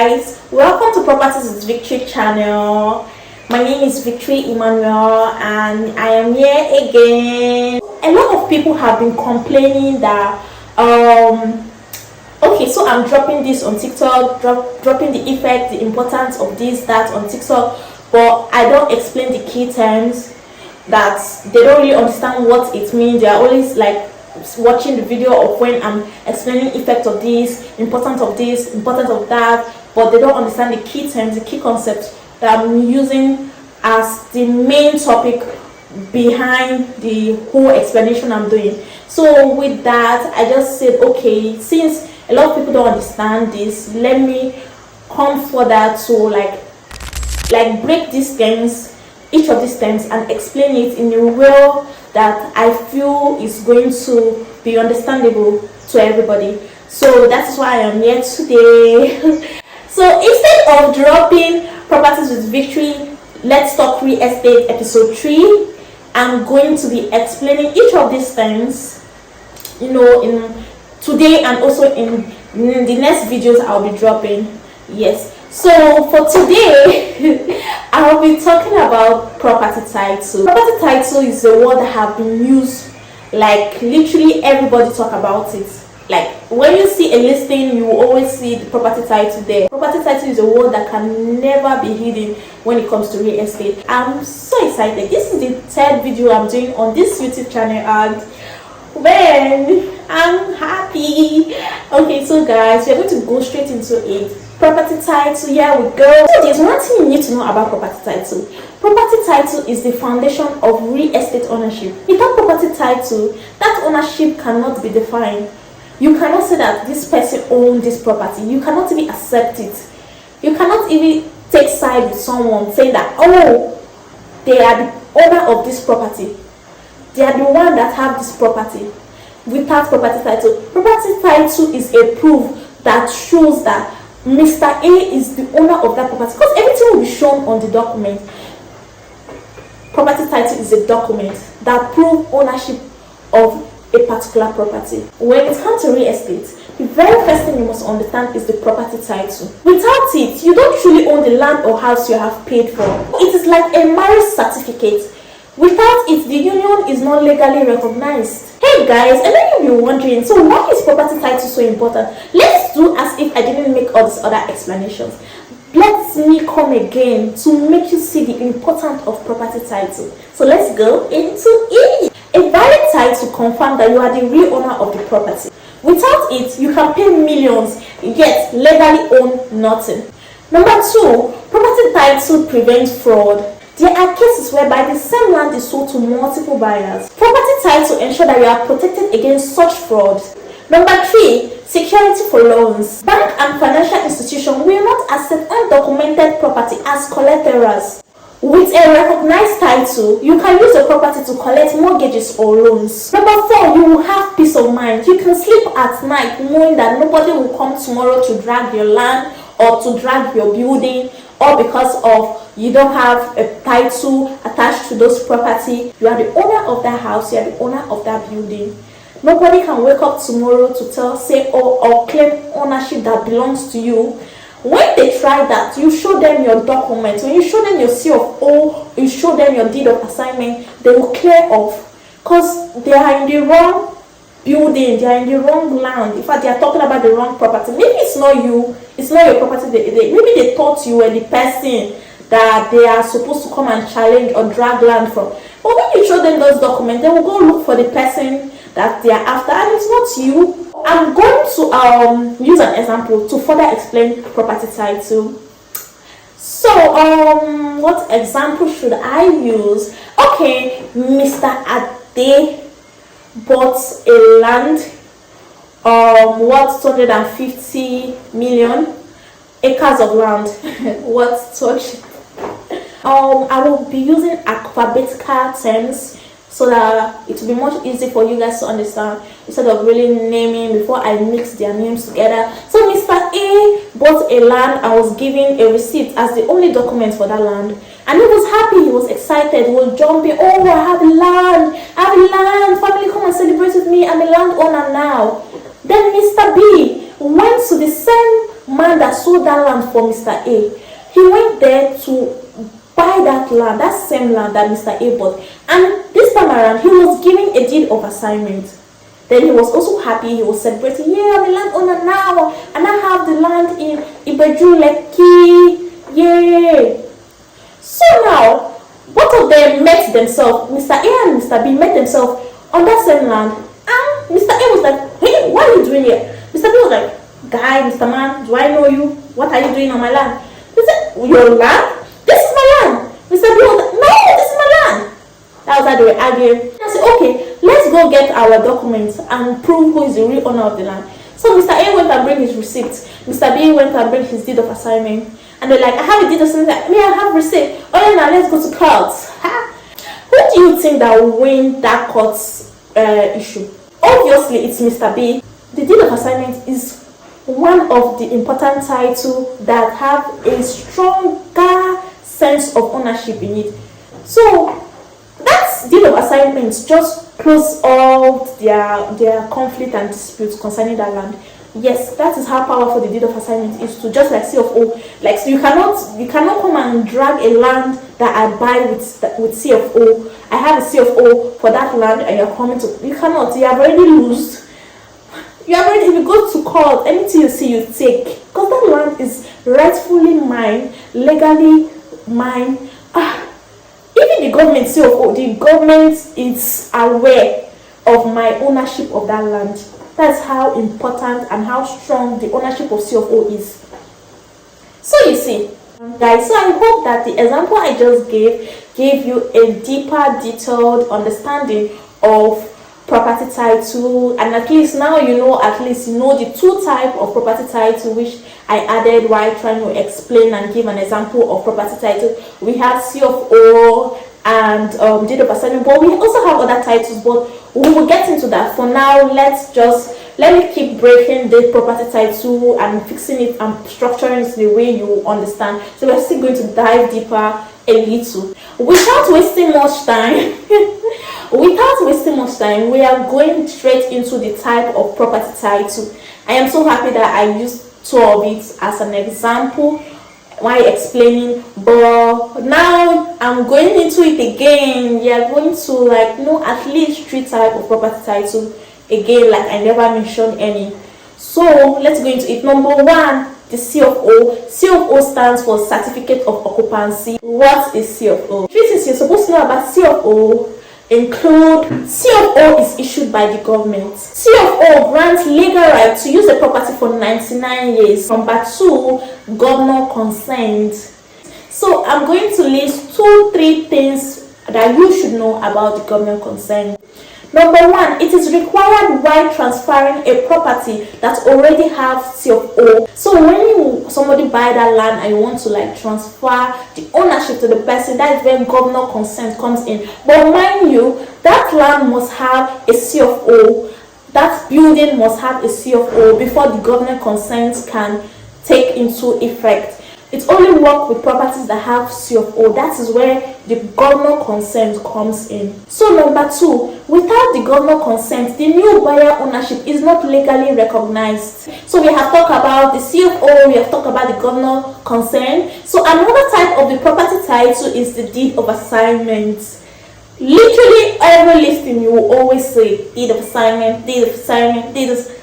guys, welcome to Properties with Victory channel. My name is Victory Emmanuel and I am here again. A lot of people have been complaining that okay, so I'm dropping this on TikTok, dropping the effect, the importance of this, that on TikTok, but I don't explain the key terms, that they don't really understand what it means. They are always like watching the video of when I'm explaining effect of this, importance of that, but they don't understand the key terms, the key concepts that I'm using as the main topic behind the whole explanation I'm doing. So with that, I just said, okay, since a lot of people don't understand this, let me come further to like break these terms, each of these terms, and explain it in a way that I feel is going to be understandable to everybody. So that's why I am here today. So instead of dropping Properties with Victory, Let's Talk Real Estate episode 3, I'm going to be explaining each of these things, you know, in today and also in the next videos I'll be dropping. Yes. So for today, I'll be talking about property title. Property title is a word that have been used, like literally everybody talk about it. Like when you see a listing, you will always see the property title there. Property title is a word that can never be hidden when it comes to real estate. I'm so excited. This is the third video I'm doing on this YouTube channel and man, I'm happy. Okay, so guys, we're going to go straight into it. Property title, here we go. So there's one thing you need to know about property title. Property title is the foundation of real estate ownership. Without property title, that ownership cannot be defined. You cannot say that this person owns this property. You cannot even accept it. You cannot even take side with someone saying that, oh, they are the owner of this property. They are the one that have this property. Without property title. Property title is a proof that shows that Mr. A is the owner of that property, because everything will be shown on the document. Property title is a document that proves ownership of a particular property. When it comes to real estate, the very first thing you must understand is the property title. Without it, you don't truly own the land or house you have paid for. It is like a marriage certificate. Without it, the union is not legally recognized. Hey guys, and then you'll be wondering, so why is property title so important? Let's do as if I didn't make all these other explanations. Let me come again to make you see the importance of property title. So let's go into it. A valid title confirms that you are the real owner of the property. Without it, you can pay millions, yet legally own nothing. Number 2, property title prevents fraud. There are cases whereby the same land is sold to multiple buyers. Property title ensure that you are protected against such fraud. Number 3, security for loans. Bank and financial institutions will not accept undocumented property as collaterals. With a recognized title, you can use the property to collect mortgages or loans. Number 4, you will have peace of mind. You can sleep at night knowing that nobody will come tomorrow to drag your land or to drag your building, or because of you don't have a title attached to those property. You are the owner of that house, you are the owner of that building. Nobody can wake up tomorrow to say or claim ownership that belongs to you. When they try that, you show them your documents. When you show them your C of O, you show them your deed of assignment, they will clear off, because they are in the wrong building, they are in the wrong land. In fact, they are talking about the wrong property. Maybe it's not you, it's not your property. Maybe they thought you were the person that they are supposed to come and challenge or drag land from. But when you show them those documents, they will go look for the person that they are after, and it's not you. I'm going to use an example to further explain property title. So what example should I use? Okay, Mr. Ade bought a land worth 250 million acres of land. What such? I will be using alphabetical terms so that it will be much easier for you guys to understand, instead of really naming before I mix their names together. So Mr. A bought a land and was given a receipt as the only document for that land, and he was happy, he was excited, he was jumping. Oh, I have land, family, come and celebrate with me, I'm a landowner now. Then Mr. B went to the same man that sold that land for Mr. A, he went there to buy that land, that same land that Mr. A bought. And this time around, he was given a deed of assignment. Then he was also happy, he was celebrating, yeah, I'm a landowner now, and I have the land in Ibeju Lekki, yay. So now, both of them met themselves, Mr. A and Mr. B met themselves on that same land, and Mr. A was like, hey, what are you doing here? Mr. B was like, guy, Mr. Man, do I know you? What are you doing on my land? He said, your land? This is my land. Mr. B was like, no, this is my land. That was how they were arguing. I said, okay, let's go get our documents and prove who is the real owner of the land. So Mr. A went and bring his receipts. Mr. B went and bring his deed of assignment. And they're like, I have a deed of assignment. Like, me, I have receipt. Oh yeah, now let's go to court. Who do you think that will win that court issue? Obviously, it's Mr. B. The deed of assignment is one of the important titles that have a stronger sense of ownership in it. So that deed of assignment just close all their conflict and disputes concerning that land. Yes, that is how powerful the deed of assignment is, to just like CFO. Like, so you cannot come and drag a land that I buy with CFO. I have a CFO for that land, and you're coming to, you cannot. You have already lost. You have already, if you go to court, anything you see, you take, because that land is rightfully mine, legally mine. Even the government, CFO, the government is aware of my ownership of that land. That's how important and how strong the ownership of CFO is. So you see, guys, so I hope that the example I just gave you a deeper, detailed understanding of property title, and at least now you know the two types of property title which I added while trying to explain and give an example of property title. We have CFO and deed of assignment, but we also have other titles, but we will get into that. For now, let me keep breaking the property title and fixing it and structuring it the way you understand. So we're still going to dive deeper a little. Without wasting much time, we are going straight into the type of property title. I am so happy that I used two of it as an example while explaining, but now I'm going into it again. We are going to at least three types of property title again, like I never mentioned any. So let's go into it. Number one, the CFO. CFO stands for Certificate of Occupancy. What is CFO? Three things you're supposed to know about CFO include: CFO is issued by the government. CFO grants legal right to use the property for 99 years. Number two, governor consent. So I'm going to list 2-3 things that you should know about the government consent. Number one, it is required while transferring a property that already have CFO. So when somebody buy that land and you want to transfer the ownership to the person, that is when governor consent comes in. But mind you, that land must have a CFO. That building must have a CFO before the government consent can take into effect. It only works with properties that have CFO. That is where the governor consent comes in. So number two, without the governor consent, the new buyer ownership is not legally recognized. So we have talked about the CFO, we have talked about the governor consent. So another type of the property title is the deed of assignment. Literally every listing you will always say deed of assignment, deed of assignment, deed of...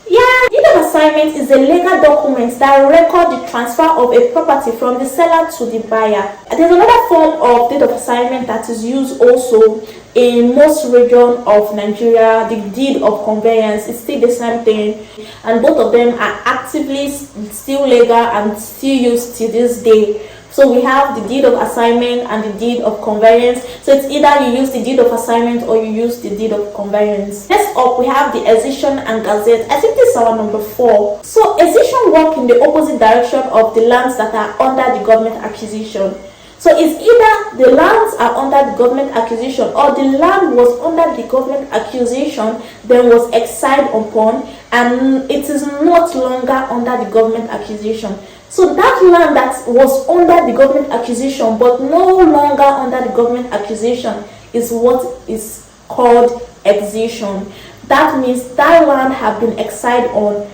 Yeah, deed of assignment is a legal document that records the transfer of a property from the seller to the buyer. There's another form of deed of assignment that is used also in most regions of Nigeria, the deed of conveyance. It's still the same thing, and both of them are actively still legal and still used to this day. So we have the deed of assignment and the deed of conveyance. So it's either you use the deed of assignment or you use the deed of conveyance. Next up, we have the excision and gazette. I think this is our number 4. So excision work in the opposite direction of the lands that are under the government acquisition. So it's either the lands are under the government acquisition or the land was under the government acquisition, then was excised upon, and it is not longer under the government acquisition. So that land that was under the government acquisition but no longer under the government acquisition is what is called excision. That means that land have been excised on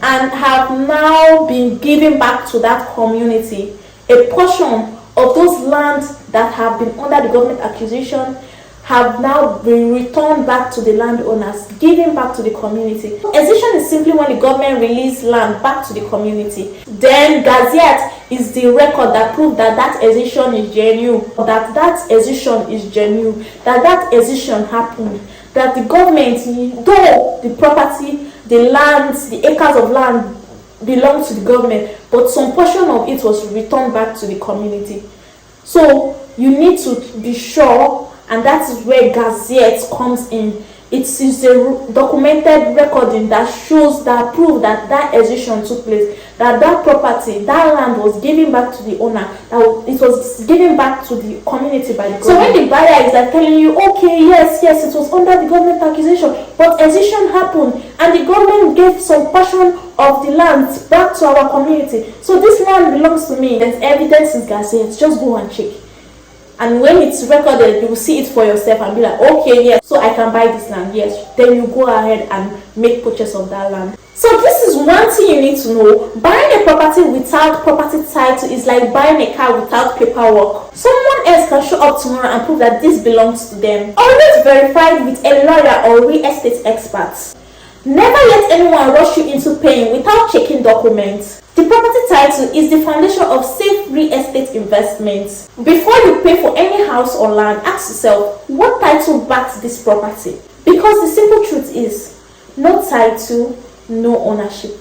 and have now been given back to that community. A portion of those lands that have been under the government acquisition have now been returned back to the landowners, given back to the community. Excision is simply when the government release land back to the community. Then gazette is the record that proves that that excision is genuine, that excision is genuine, that excision happened, that the government, though the property, the lands, the acres of land belong to the government, but some portion of it was returned back to the community. So you need to be sure, and that is where gazette comes in. It is a documented recording that shows, that prove that that excision took place, that that property, that land was given back to the owner, that it was given back to the community by the government. So when the buyer is like telling you, okay, yes, it was under the government acquisition, but excision happened and the government gave some portion of the land back to our community, so this land belongs to me, there's evidence in gazette, just go and check. And when it's recorded, you will see it for yourself and be like, okay, yes, so I can buy this land, yes. Then you go ahead and make purchase of that land. So this is one thing you need to know. Buying a property without property title is like buying a car without paperwork. Someone else can show up tomorrow and prove that this belongs to them. Always verify with a lawyer or real estate expert. Never let anyone rush you into paying without checking documents. The property title is the foundation of safe real estate investments. Before you pay for any house or land, ask yourself, what title backs this property? Because the simple truth is, no title, no ownership.